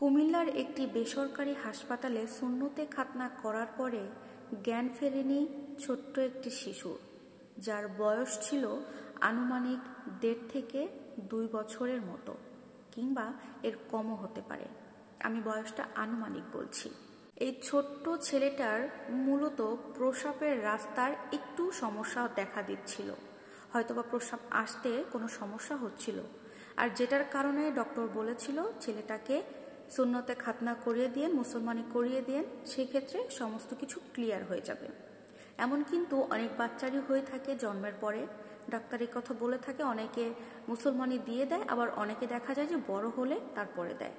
কুমিল্লার একটি বেসরকারি হাসপাতালে সুন্নতে খাতনা করার পরে জ্ঞান ফেরেনি ছোট্ট একটি শিশুর, যার বয়স ছিল আনুমানিক 1.5 থেকে 2 বছরের মতো, কিংবা এর কমও হতে পারে। আমি বয়সটা আনুমানিক বলছি। এই ছোট্ট ছেলেটার মূলত প্রস্রাবের রাস্তার একটু সমস্যা দেখা দিচ্ছিল, হয়তোবা প্রস্রাব আসতে কোনো সমস্যা হচ্ছিল, আর যেটার কারণে ডক্টর বলেছিল ছেলেটাকে সুন্নতে খাতনা করিয়ে দিয়েন, মুসলমানি করিয়ে দিয়েন, সেক্ষেত্রে সমস্ত কিছু ক্লিয়ার হয়ে যাবে। এমন কিন্তু অনেক বাচ্চারই হয়ে থাকে জন্মের পরে। ডাক্তার এই কথা বলে থাকে, অনেকে মুসলমানি দিয়ে দেয়, আবার অনেকে দেখা যায় যে বড় হলে তারপরে দেয়।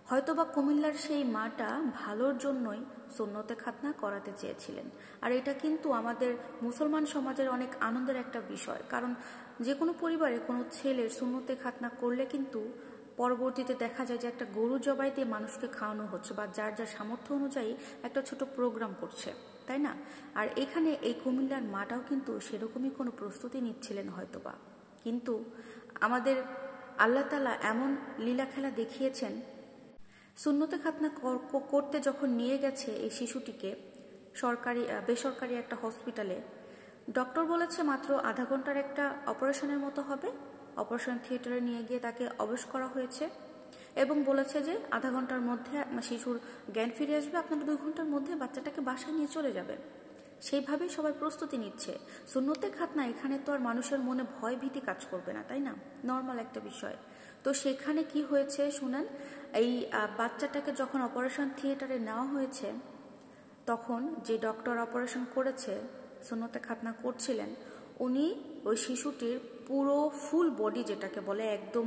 হয়তোবা কুমিল্লার সেই মাটা ভালোর জন্যই সুন্নতে খাতনা করাতে চেয়েছিলেন। আর এটা কিন্তু আমাদের মুসলমান সমাজের অনেক আনন্দের একটা বিষয়, কারণ যে কোনো পরিবারে কোনো ছেলের সুন্নতে খাতনা করলে কিন্তু পরবর্তীতে দেখা যায় যে একটা গরু জবাই দিয়ে মানুষকে খাওয়ানো হচ্ছে, বা যার যার সামর্থ্য অনুযায়ী একটা ছোট প্রোগ্রাম করছে, তাই না? আর এখানে এই কুমিল্লার মাটাও কিন্তু সেরকমই কোনো প্রস্তুতি নিচ্ছিলেন হয়তোবা। কিন্তু আমাদের আল্লাহ তাআলা এমন লীলা খেলা দেখিয়েছেন, সুন্নতে খাতনা করতে যখন নিয়ে গেছে এই শিশুটিকে বেসরকারি একটা হসপিটালে, ডক্টর বলেছে মাত্র আধা ঘন্টার একটা অপারেশনের মতো হবে। অপারেশন থিয়েটারে নিয়ে গিয়ে তাকে অবশ করা হয়েছে এবং বলেছে যে আধা ঘন্টার মধ্যে শিশুর জ্ঞান ফিরে আসবে, আপনারা 2 ঘন্টার মধ্যে বাচ্চাটাকে বাসায় নিয়ে চলে যাবে। সেইভাবেই সবাই প্রস্তুতি নিচ্ছে। সুন্নতে খাতনা এখানে তো আর মানুষের মনে ভয় ভীতি কাজ করবে না, তাই না? নর্মাল একটা বিষয়। তো সেখানে কি হয়েছে শুনেন, এই বাচ্চাটাকে যখন অপারেশন থিয়েটারে নেওয়া হয়েছে, তখন যে ডক্টর অপারেশন করেছে, সুন্নতে খাতনা করছিলেন, উনি ওই শিশুটির পুরো ফুল বডি, যেটাকে বলে একদম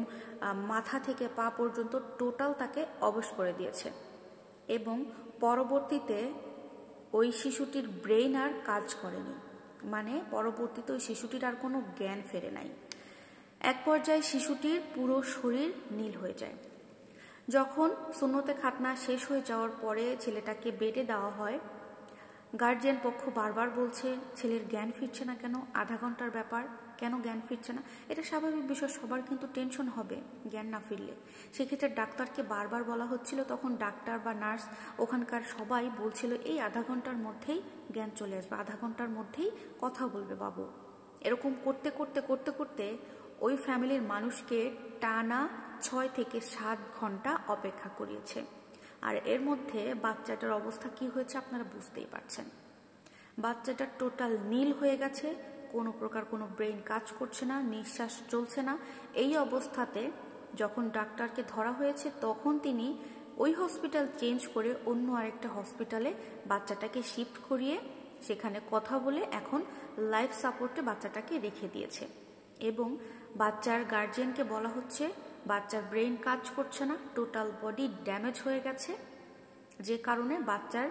মাথা থেকে পা পর্যন্ত টোটাল তাকে অবশ করে দিয়েছে। এবং পরবর্তীতে ওই শিশুটির ব্রেইন আর কাজ করেনি, মানে পরবর্তীতে ওই শিশুটির আর কোনো জ্ঞান ফেরে নাই। এক পর্যায়ে শিশুটির পুরো শরীর নীল হয়ে যায়। যখন সুন্নতে খাতনা শেষ হয়ে যাওয়ার পরে ছেলেটাকে বেডে দেওয়া হয়, গার্জিয়ান পক্ষ বারবার বলছে ছেলের জ্ঞান ফিরছে না কেন, আধা ঘন্টার ব্যাপার, কেন জ্ঞান ফিরছে না? এটা স্বাভাবিক বিষয়, সবার কিন্তু টেনশন হবে জ্ঞান না ফিরলে। সেক্ষেত্রে ডাক্তারকে বারবার বলা হচ্ছিল, তখন ডাক্তার বা নার্স ওখানকার সবাই বলছিল এই আধা ঘন্টার মধ্যেই জ্ঞান চলে আসবে, আধা ঘন্টার মধ্যেই কথা বলবে বাবু। এরকম করতে করতে করতে করতে ওই ফ্যামিলির মানুষকে টানা 6 থেকে 7 ঘন্টা অপেক্ষা করিয়েছে। আর এর মধ্যে বাচ্চাটার অবস্থা কি হয়েছে আপনারা বুঝতেই পারছেন। বাচ্চাটার টোটাল নীল হয়ে গেছে, কোনো প্রকার কোনো ব্রেন কাজ করছে না, নিঃশ্বাস চলছে না। এই অবস্থাতে যখন ডাক্তারকে ধরা হয়েছে, তখন তিনি ওই হসপিটাল চেঞ্জ করে অন্য আরেকটা হসপিটালে বাচ্চাটাকে শিফট করিয়ে সেখানে কথা বলে এখন লাইফ সাপোর্টে বাচ্চাটাকে রেখে দিয়েছে। এবং বাচ্চার গার্জিয়ানকে বলা হচ্ছে বাচ্চার ব্রেন কাজ করছে না, টোটাল বডি ড্যামেজ হয়ে গেছে, যে কারণে বাচ্চার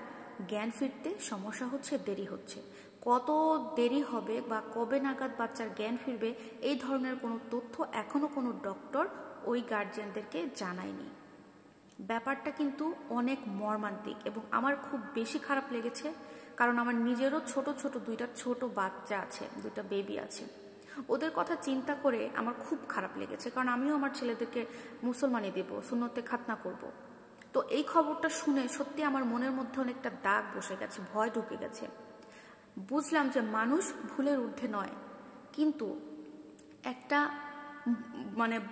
জ্ঞান ফিরতে সমস্যা হচ্ছে, দেরি হচ্ছে। কত দেরি হবে বা কবে নাগাদ বাচ্চার জ্ঞান ফিরবে, এই ধরনের কোনো তথ্য এখনো কোনো ডক্টর ওই গার্জিয়ানদেরকে জানায়নি। ব্যাপারটা কিন্তু অনেক মর্মান্তিক এবং আমার খুব বেশি খারাপ লেগেছে, কারণ আমার নিজেরও ছোট ছোট 2টা ছোট বাচ্চা আছে, 2টা বেবি আছে। ওদের কথা চিন্তা করে আমার খুব খারাপ লেগেছে, কারণ আমিও আমার ছেলেদেরকে মুসলমানি দেব, সুন্নতে খাতনা করব। তো এই খবরটা শুনে সত্যি আমার মনের মধ্যে অনেকটা দাগ বসে গেছে, ভয় ঢুকে গেছে। বুঝলাম যে মানুষ ভুলের ঊর্ধ্বে নয়, কিন্তু একটা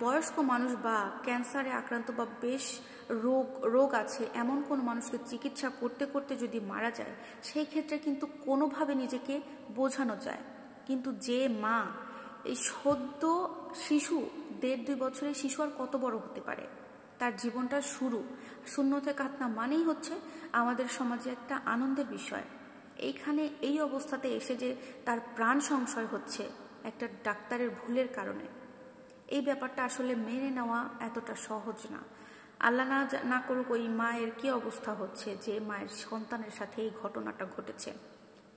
বয়স্ক মানুষ বা ক্যান্সারে আক্রান্ত বা বেশ রোগ আছে এমন কোনো মানুষকে চিকিৎসা করতে করতে যদি মারা যায়, সেই ক্ষেত্রে কিন্তু কোনোভাবে নিজেকে বোঝানো যায়। কিন্তু যে মা এই সদ্য শিশু 1.5-2 বছরের শিশু আর কত বড় হতে পারে, তার জীবনটা শুরু। সুন্নতে খাতনা মানেই হচ্ছে আমাদের সমাজে একটা আনন্দের বিষয়। এইখানে এই অবস্থাতে এসে যে তার প্রাণ সংশয় হচ্ছে একটা ডাক্তারের ভুলের কারণে, এই ব্যাপারটা আসলে মেনে নেওয়া এতটা সহজ না। আল্লাহ না করুক ওই মায়ের কি অবস্থা হচ্ছে, যে মায়ের সন্তানের সাথে এই ঘটনাটা ঘটেছে,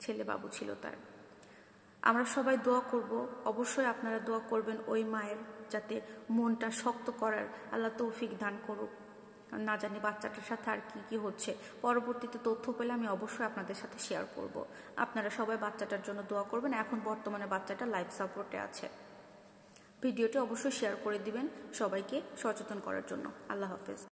ছেলে বাবু ছিল তার। আমরা সবাই দোয়া করব, অবশ্যই আপনারা দোয়া করবেন ওই মায়ের যাতে মনটা শক্ত করার আল্লাহ তৌফিক দান করুক। না জানি বাচ্চাটার সাথে আর কি কি হচ্ছে, পরবর্তীতে তথ্য পেলে আমি অবশ্যই আপনাদের সাথে শেয়ার করব। আপনারা সবাই বাচ্চাটার জন্য দোয়া করবেন। এখন বর্তমানে বাচ্চাটা লাইফ সাপোর্টে আছে। ভিডিওটি অবশ্যই শেয়ার করে দিবেন সবাইকে সচেতন করার জন্য। আল্লাহ হাফেজ।